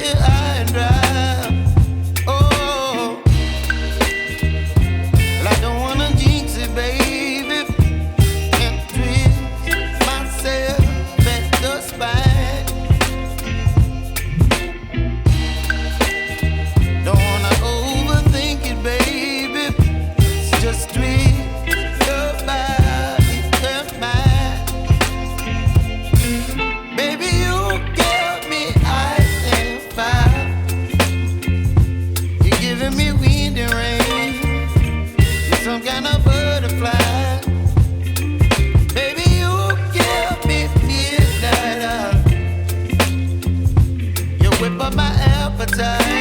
high and dry. Oh, well, I don't wanna jinx it, baby, and twist myself at the spine. Don't wanna overthink it, baby. It's just twist your body and mine. Baby, you give me ice and fire. You're giving me wind and rain. You're some kind of butterfly. Baby, you give me midnight. You whip up my appetite.